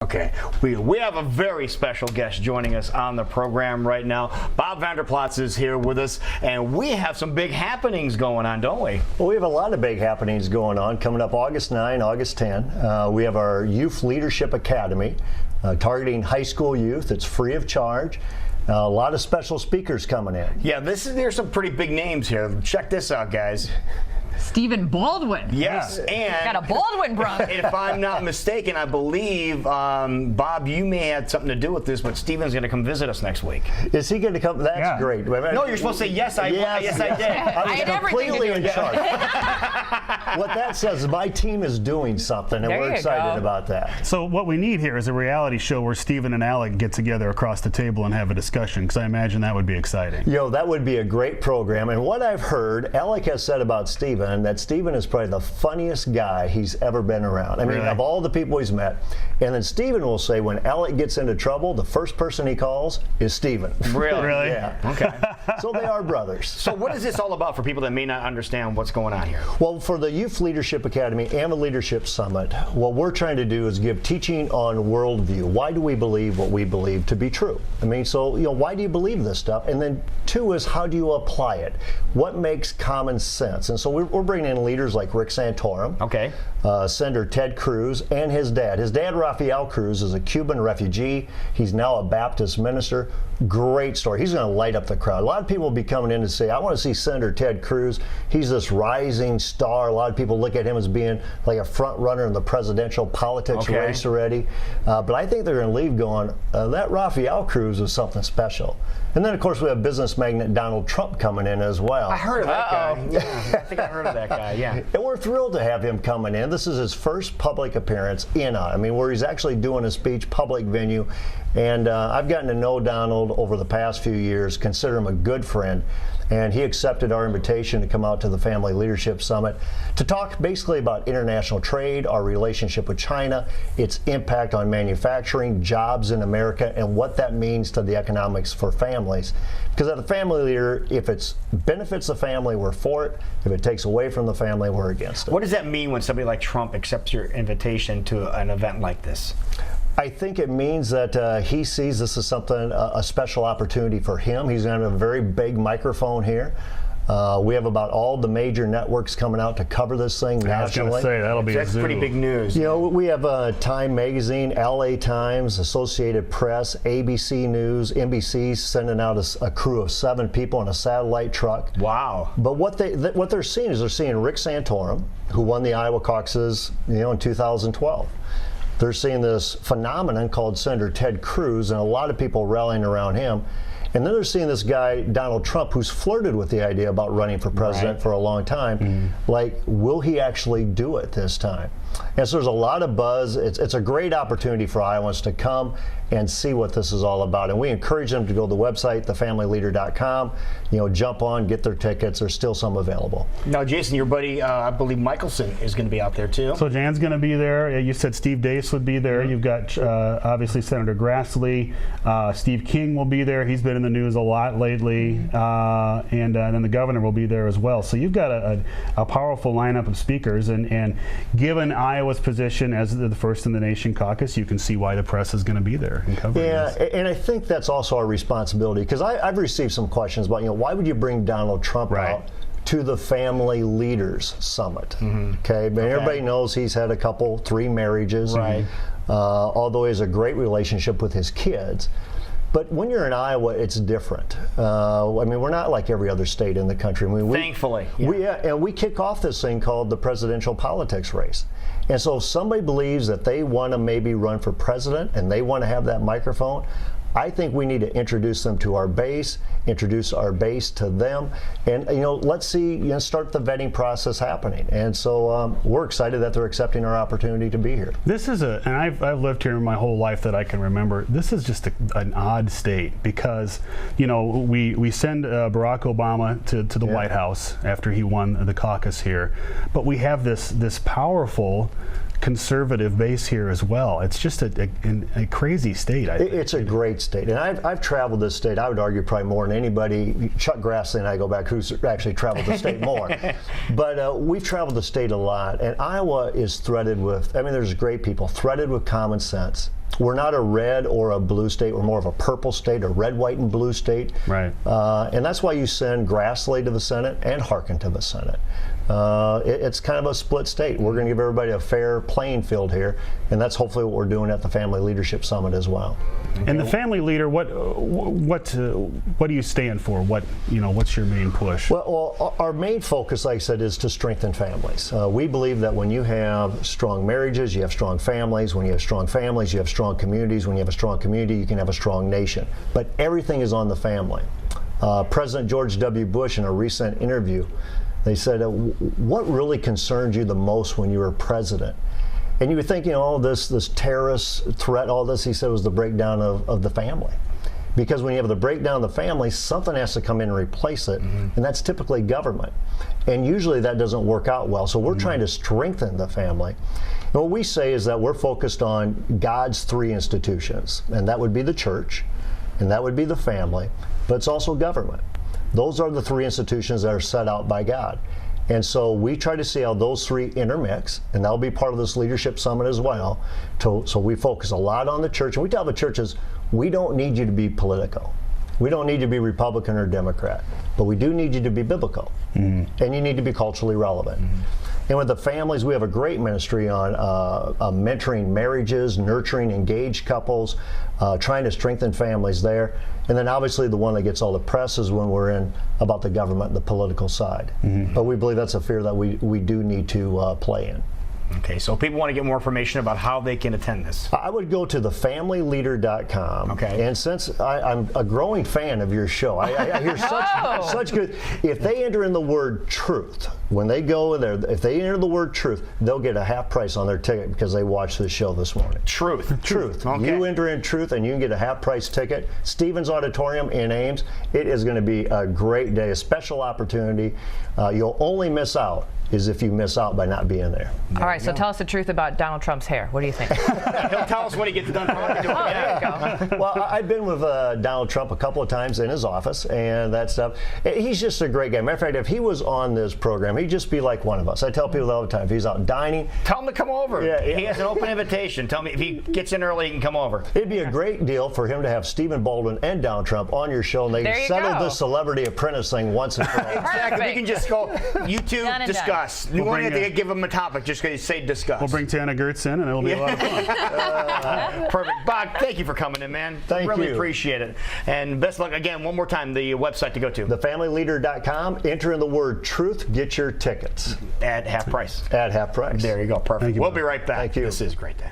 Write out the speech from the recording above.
Okay, we have a very special guest joining us on the program right now. Bob Vander Plaats is here with us, and we have some big happenings going on, don't we? Well, we have a lot of big happenings going on. Coming up August 9, August 10, we have our Youth Leadership Academy targeting high school youth. It's free of charge. A lot of special speakers coming in. Yeah, there's some pretty big names here. Check this out, guys. Stephen Baldwin. Yes, and got a Baldwin brother. If I'm not mistaken, I believe, Bob, you may have something to do with this, but Stephen's going to come visit us next week. Is he going to come? That's great. No, you're supposed to say yes. I did. I was completely in charge. What that says is my team is doing something, and we're excited about that. So what we need here is a reality show where Stephen and Alec get together across the table and have a discussion, because I imagine that would be exciting. That would be a great program. And what I've heard, Alec has said about Stephen, that Stephen is probably the funniest guy he's ever been around. I mean, of all the people he's met. And then Stephen will say when Alec gets into trouble, the first person he calls is Stephen. Really? Really? Yeah. Okay. So they are brothers. So what is this all about for people that may not understand what's going on here? Well, for the Youth Leadership Academy and the Leadership Summit, what we're trying to do is give teaching on worldview. Why do we believe what we believe to be true? I mean, so, why do you believe this stuff? And then two is, how do you apply it? What makes common sense? And so we're bringing in leaders like Rick Santorum, Senator Ted Cruz, and his dad. His dad, Rafael Cruz, is a Cuban refugee. He's now a Baptist minister. Great story. He's going to light up the crowd. A lot of people will be coming in to say, I want to see Senator Ted Cruz. He's this rising star. A lot of people look at him as being like a front runner in the presidential politics race already. But I think they're going to leave going, that Rafael Cruz is something special. And then, of course, we have business magnate Donald Trump coming in as well. I heard of that guy. Yeah, I think I heard of that guy, yeah. And we're thrilled to have him coming in. This is his first public appearance where he's actually doing a speech, public venue. And I've gotten to know Donald over the past few years, consider him a good friend. And he accepted our invitation to come out to the Family Leadership Summit to talk basically about international trade, our relationship with China, its impact on manufacturing, jobs in America, and what that means to the economics for families. Because as a family leader, if it benefits the family, we're for it. If it takes away from the family, we're against it. What does that mean when somebody like Trump accepts your invitation to an event like this? I think it means that he sees this as something, a special opportunity for him. He's going to have a very big microphone here. We have about all the major networks coming out to cover this thing nationally. I was going to say, that'll be That's pretty big news. We have Time Magazine, LA Times, Associated Press, ABC News, NBC's sending out a crew of 7 people in a satellite truck. Wow. But what they're seeing is they're seeing Rick Santorum, who won the Iowa caucuses, in 2012. They're seeing this phenomenon called Senator Ted Cruz, and a lot of people rallying around him. And then they're seeing this guy, Donald Trump, who's flirted with the idea about running for president for a long time. Like, will he actually do it this time? And so there's a lot of buzz. It's a great opportunity for Iowans to come and see what this is all about. And we encourage them to go to the website, thefamilyleader.com, jump on, get their tickets. There's still some available. Now, Jason, your buddy, I believe Michelson is going to be out there too. So Jan's going to be there. You said Steve Dace would be there. You've got obviously Senator Grassley. Steve King will be there. He's been in the news a lot lately. And then the governor will be there as well. So you've got a powerful lineup of speakers. And given Iowa's position as the first in the nation caucus, you can see why the press is going to be there and covering this. And I think that's also our responsibility, because I've received some questions about, why would you bring Donald Trump out to the Family Leaders Summit? Everybody knows he's had 3 marriages, although he has a great relationship with his kids. But when you're in Iowa, it's different. We're not like every other state in the country. Thankfully. And we kick off this thing called the presidential politics race. And so if somebody believes that they want to maybe run for president and they want to have that microphone, I think we need to introduce them to our base, introduce our base to them, and let's see, start the vetting process happening. And so we're excited that they're accepting our opportunity to be here. This is and I've lived here my whole life that I can remember. This is just an odd state because we send Barack Obama to the White House after he won the caucus here, but we have this powerful conservative base here as well. It's just a crazy state. I think. It's a great state, and I've traveled this state. I would argue probably more than anybody. Chuck Grassley and I go back, who's actually traveled the state more. But we've traveled the state a lot, and Iowa is threaded with. There's great people, threaded with common sense. We're not a red or a blue state. We're more of a purple state, a red, white, and blue state. Right. And that's why you send Grassley to the Senate and Harkin to the Senate. It's kind of a split state. We're going to give everybody a fair playing field here, and that's hopefully what we're doing at the Family Leadership Summit as well. And the family leader, what do you stand for? What's your main push? Well, our main focus, like I said, is to strengthen families. We believe that when you have strong marriages, you have strong families. When you have strong families, you have strong communities. When you have a strong community, you can have a strong nation. But everything is on the family. President George W. Bush, in a recent interview, they said, what really concerned you the most when you were president? And you would think, this terrorist threat, all this, he said, was the breakdown of the family. Because when you have the breakdown of the family, something has to come in and replace it, and that's typically government. And usually that doesn't work out well. So we're trying to strengthen the family. And what we say is that we're focused on God's three institutions, and that would be the church, and that would be the family, but it's also government. Those are the three institutions that are set out by God. And so we try to see how those three intermix, and that'll be part of this leadership summit as well. So we focus a lot on the church, and we tell the churches, we don't need you to be political. We don't need you to be Republican or Democrat, but we do need you to be biblical, and you need to be culturally relevant. And with the families, we have a great ministry on mentoring marriages, nurturing engaged couples, trying to strengthen families there. And then obviously the one that gets all the press is when we're in about the government, the political side. But we believe that's a sphere that we do need to play in. Okay, so people want to get more information about how they can attend this. I would go to thefamilyleader.com. Okay. And since I'm a growing fan of your show, I hear such good. If they enter in the word truth, when they go there, if they enter the word truth, they'll get a half price on their ticket because they watched this show this morning. Truth. Okay. You enter in truth and you can get a half price ticket. Stevens Auditorium in Ames. It is going to be a great day, a special opportunity. You'll only miss out is if you miss out by not being there. All right, so tell us the truth about Donald Trump's hair. What do you think? He'll tell us when he gets done talking to us. There you go. Well, I've been with Donald Trump a couple of times in his office and that stuff. He's just a great guy. Matter of fact, if he was on this program, he'd just be like one of us. I tell people all the time, if he's out dining, tell him to come over. Yeah. He has an open invitation. Tell me if he gets in early, he can come over. It'd be a great deal for him to have Stephen Baldwin and Donald Trump on your show, and they can settle this Celebrity Apprentice thing once and for all. Exactly. We can just go, you two discuss. You won't have to give them a topic, just say discuss. We'll bring Tana Gertz in, and it'll be a lot of fun. Perfect. Bob, thank you for coming in, man. Thank you. Really appreciate it. And best luck again, one more time, the website to go to. Thefamilyleader.com. Enter in the word truth, get your tickets. At half price. At half price. There you go. Perfect. Thank you, We'll Bob. be right back. Thank you. This is a great day.